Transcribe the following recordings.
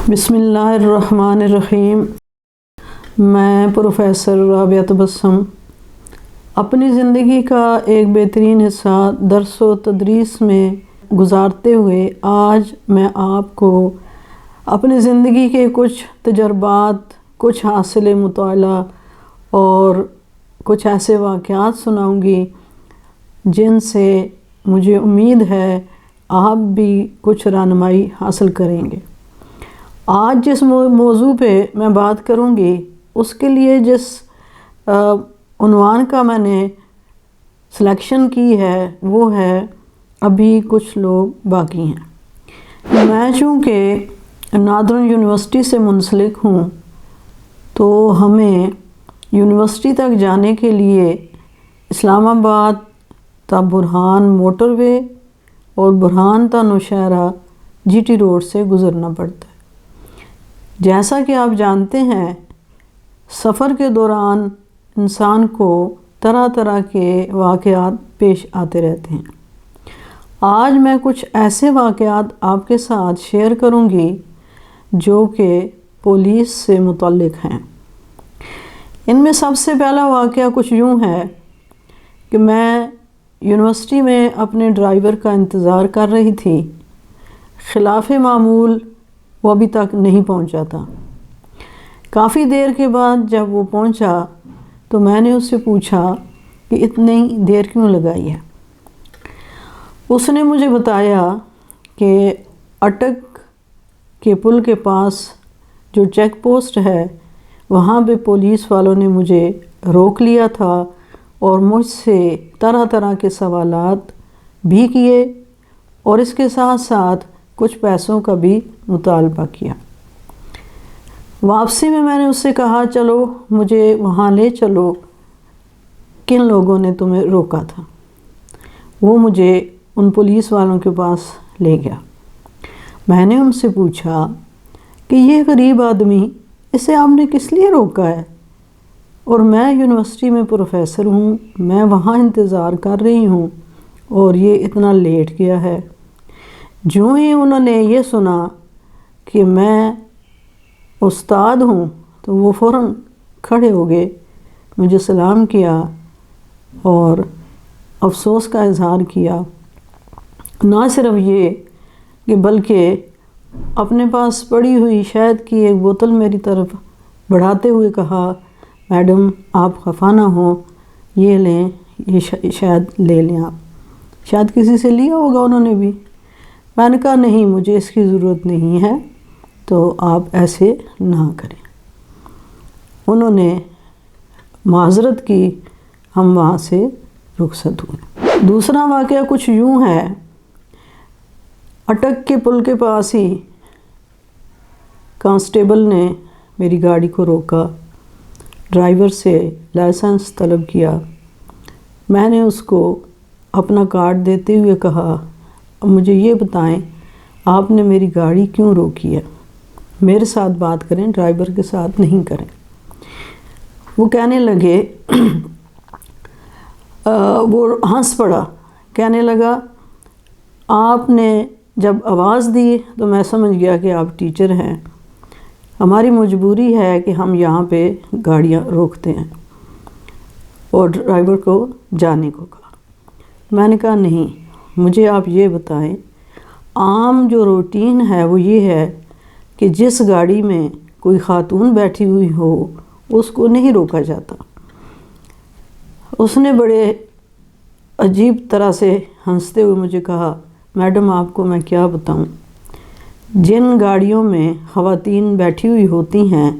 بسم اللہ الرحمن الرحیم۔ میں پروفیسر رابعہ تبسم اپنی زندگی کا ایک بہترین حصہ درس و تدریس میں گزارتے ہوئے آج میں آپ کو اپنی زندگی کے کچھ تجربات، کچھ حاصل مطالعہ اور کچھ ایسے واقعات سناؤں گی جن سے مجھے امید ہے آپ بھی کچھ رہنمائی حاصل کریں گے۔ آج جس موضوع پہ میں بات کروں گی اس کے لیے جس عنوان کا میں نے سلیکشن کی ہے وہ ہے ابھی کچھ لوگ باقی ہیں۔ میں چونکہ ناردرن یونیورسٹی سے منسلک ہوں تو ہمیں یونیورسٹی تک جانے کے لیے اسلام آباد تا برہان موٹر وے اور برہان تا نوشہرہ جی ٹی روڈ سے گزرنا پڑتا ہے۔ جیسا کہ آپ جانتے ہیں سفر کے دوران انسان کو طرح طرح کے واقعات پیش آتے رہتے ہیں۔ آج میں کچھ ایسے واقعات آپ کے ساتھ شیئر کروں گی جو کہ پولیس سے متعلق ہیں۔ ان میں سب سے پہلا واقعہ کچھ یوں ہے کہ میں یونیورسٹی میں اپنے ڈرائیور کا انتظار کر رہی تھی۔ خلاف معمول وہ ابھی تک نہیں پہنچا تھا۔ کافی دیر کے بعد جب وہ پہنچا تو میں نے اس سے پوچھا کہ اتنی دیر کیوں لگائی ہے؟ اس نے مجھے بتایا کہ اٹک کے پل کے پاس جو چیک پوسٹ ہے وہاں پہ پولیس والوں نے مجھے روک لیا تھا اور مجھ سے طرح طرح کے سوالات بھی کیے اور اس کے ساتھ ساتھ کچھ پیسوں کا بھی مطالبہ کیا۔ واپسی میں نے اس سے کہا چلو مجھے وہاں لے چلو، کن لوگوں نے تمہیں روکا تھا؟ وہ مجھے ان پولیس والوں کے پاس لے گیا۔ میں نے ان سے پوچھا کہ یہ غریب آدمی، اسے آپ نے کس لیے روکا ہے؟ اور میں یونیورسٹی میں پروفیسر ہوں، میں وہاں انتظار کر رہی ہوں اور یہ اتنا لیٹ گیا ہے۔ جو ہی انہوں نے یہ سنا کہ میں استاد ہوں تو وہ فوراً کھڑے ہو گئے، مجھے سلام کیا اور افسوس کا اظہار کیا۔ نہ صرف یہ کہ بلکہ اپنے پاس پڑی ہوئی شہد کی ایک بوتل میری طرف بڑھاتے ہوئے کہا، میڈم آپ خفا نہ ہوں، یہ لیں، یہ شہد لے لیں آپ۔ شاید کسی سے لیا ہوگا انہوں نے بھی۔ میں نے کہا نہیں، مجھے اس کی ضرورت نہیں ہے، تو آپ ایسے نہ کریں۔ انہوں نے معذرت کی، ہم وہاں سے رخصت ہوئے۔ دوسرا واقعہ کچھ یوں ہے، اٹک کے پل کے پاس ہی کانسٹیبل نے میری گاڑی کو روکا، ڈرائیور سے لائسنس طلب کیا۔ میں نے اس کو اپنا کارڈ دیتے ہوئے کہا، مجھے یہ بتائیں آپ نے میری گاڑی کیوں روکی ہے؟ میرے ساتھ بات کریں، ڈرائیور کے ساتھ نہیں کریں۔ وہ کہنے لگے وہ ہنس پڑا، کہنے لگا آپ نے جب آواز دی تو میں سمجھ گیا کہ آپ ٹیچر ہیں، ہماری مجبوری ہے کہ ہم یہاں پہ گاڑیاں روکتے ہیں، اور ڈرائیور کو جانے کو کہا۔ میں نے کہا نہیں، مجھے آپ یہ بتائیں عام جو روٹین ہے وہ یہ ہے کہ جس گاڑی میں کوئی خاتون بیٹھی ہوئی ہو اس کو نہیں روکا جاتا۔ اس نے بڑے عجیب طرح سے ہنستے ہوئے مجھے کہا، میڈم آپ کو میں کیا بتاؤں، جن گاڑیوں میں خواتین بیٹھی ہوئی ہوتی ہیں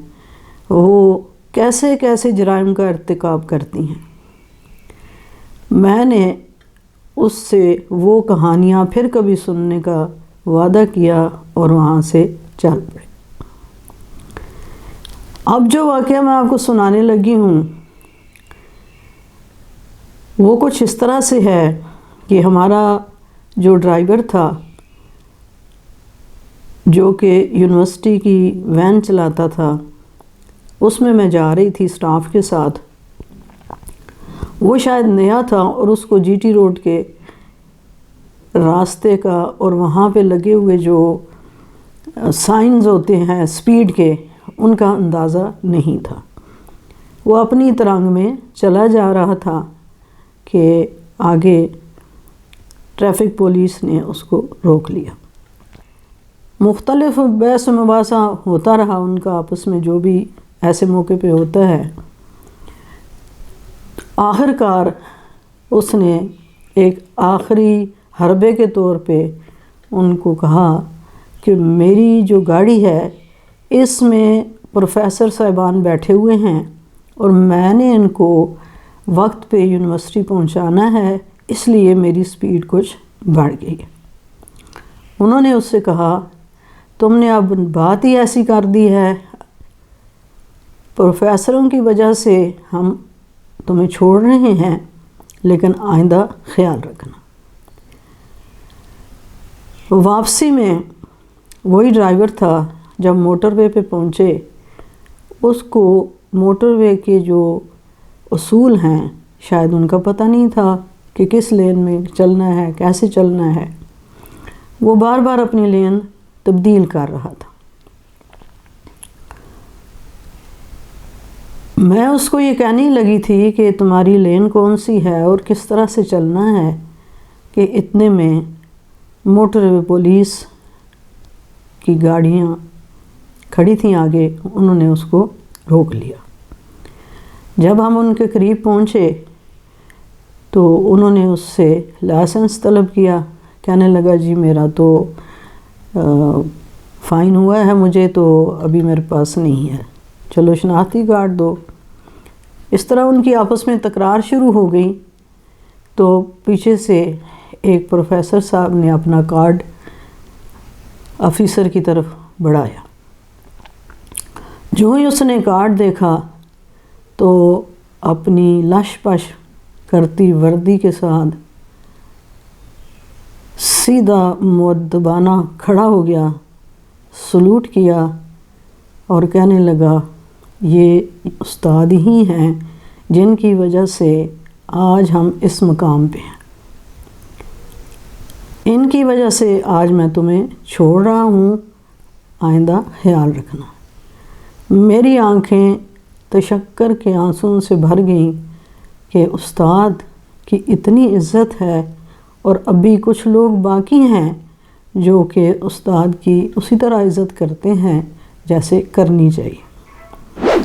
وہ کیسے کیسے جرائم کا ارتکاب کرتی ہیں۔ میں نے اس سے وہ کہانیاں پھر کبھی سننے کا وعدہ کیا اور وہاں سے چل پڑے۔ اب جو واقعہ میں آپ کو سنانے لگی ہوں وہ کچھ اس طرح سے ہے کہ ہمارا جو ڈرائیور تھا جو کہ یونیورسٹی کی وین چلاتا تھا، اس میں جا رہی تھی سٹاف کے ساتھ۔ وہ شاید نیا تھا اور اس کو جی ٹی روڈ کے راستے کا اور وہاں پہ لگے ہوئے جو سائنز ہوتے ہیں اسپیڈ کے، ان کا اندازہ نہیں تھا۔ وہ اپنی ترنگ میں چلا جا رہا تھا کہ آگے ٹریفک پولیس نے اس کو روک لیا۔ مختلف بحث و مباحثہ ہوتا رہا ان کا آپس میں، جو بھی ایسے موقع پہ ہوتا ہے۔ آخر کار اس نے ایک آخری حربے کے طور پہ ان کو کہا کہ میری جو گاڑی ہے اس میں پروفیسر صاحبان بیٹھے ہوئے ہیں اور میں نے ان کو وقت پہ یونیورسٹی پہنچانا ہے، اس لیے میری سپیڈ کچھ بڑھ گئی ہے۔ انہوں نے اس سے کہا تم نے اب بات ہی ایسی کر دی ہے، پروفیسروں کی وجہ سے ہم تمہیں چھوڑ رہے ہیں، لیکن آئندہ خیال رکھنا۔ واپسی میں وہی ڈرائیور تھا، جب موٹر وے پہ پہنچے اس کو موٹر وے کے جو اصول ہیں شاید ان کا پتہ نہیں تھا کہ کس لین میں چلنا ہے، کیسے چلنا ہے۔ وہ بار بار اپنی لین تبدیل کر رہا تھا۔ میں اس کو یہ کہنے لگی تھی کہ تمہاری لین کون سی ہے اور کس طرح سے چلنا ہے، کہ اتنے میں موٹر وے پولیس کی گاڑیاں کھڑی تھیں آگے، انہوں نے اس کو روک لیا۔ جب ہم ان کے قریب پہنچے تو انہوں نے اس سے لائسنس طلب کیا، کہنے لگا جی میرا تو فائن ہوا ہے، مجھے تو ابھی میرے پاس نہیں ہے، چلو شناختی کارڈ دو۔ اس طرح ان کی آپس میں تکرار شروع ہو گئی۔ تو پیچھے سے ایک پروفیسر صاحب نے اپنا کارڈ آفیسر کی طرف بڑھایا۔ جو ہی اس نے کارڈ دیکھا تو اپنی لش پش کرتی وردی کے ساتھ سیدھا مؤدبانہ کھڑا ہو گیا، سلوٹ کیا اور کہنے لگا یہ استاد ہی ہیں جن کی وجہ سے آج ہم اس مقام پہ ہیں، ان کی وجہ سے آج میں تمہیں چھوڑ رہا ہوں، آئندہ خیال رکھنا۔ میری آنکھیں تشکر کے آنسوں سے بھر گئیں کہ استاد کی اتنی عزت ہے اور ابھی کچھ لوگ باقی ہیں جو کہ استاد کی اسی طرح عزت کرتے ہیں جیسے کرنی چاہیے۔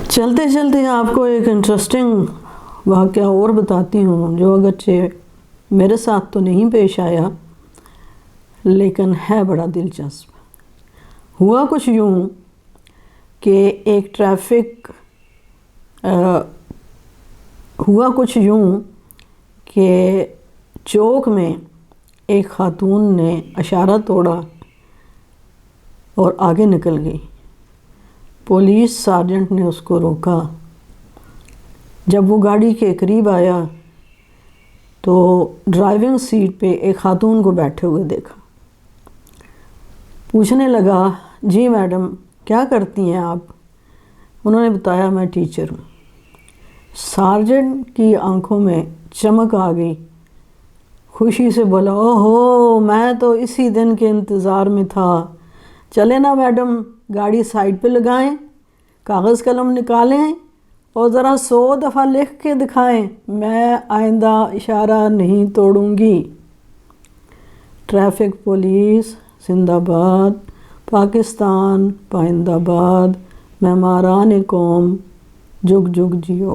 چلتے چلتے آپ کو ایک انٹرسٹنگ واقعہ اور بتاتی ہوں، جو اگرچہ میرے ساتھ تو نہیں پیش آیا لیکن ہے بڑا دلچسپ۔ ہوا کچھ یوں کہ ایک چوک میں ایک خاتون نے اشارہ توڑا اور آگے نکل گئی۔ پولیس سارجنٹ نے اس کو روکا۔ جب وہ گاڑی کے قریب آیا تو ڈرائیونگ سیٹ پہ ایک خاتون کو بیٹھے ہوئے دیکھا۔ پوچھنے لگا جی میڈم کیا کرتی ہیں آپ؟ انہوں نے بتایا میں ٹیچر ہوں۔ سارجنٹ کی آنکھوں میں چمک آ گئی، خوشی سے بولا اوہو میں تو اسی دن کے انتظار میں تھا، چلے نا میڈم گاڑی سائڈ پہ لگائیں، کاغذ قلم نکالیں اور ذرا 100 دفعہ لکھ کے دکھائیں، میں آئندہ اشارہ نہیں توڑوں گی۔ ٹریفک پولیس زندہ باد، پاکستان پائندہ باد، معماران قوم جگ جگ جیو۔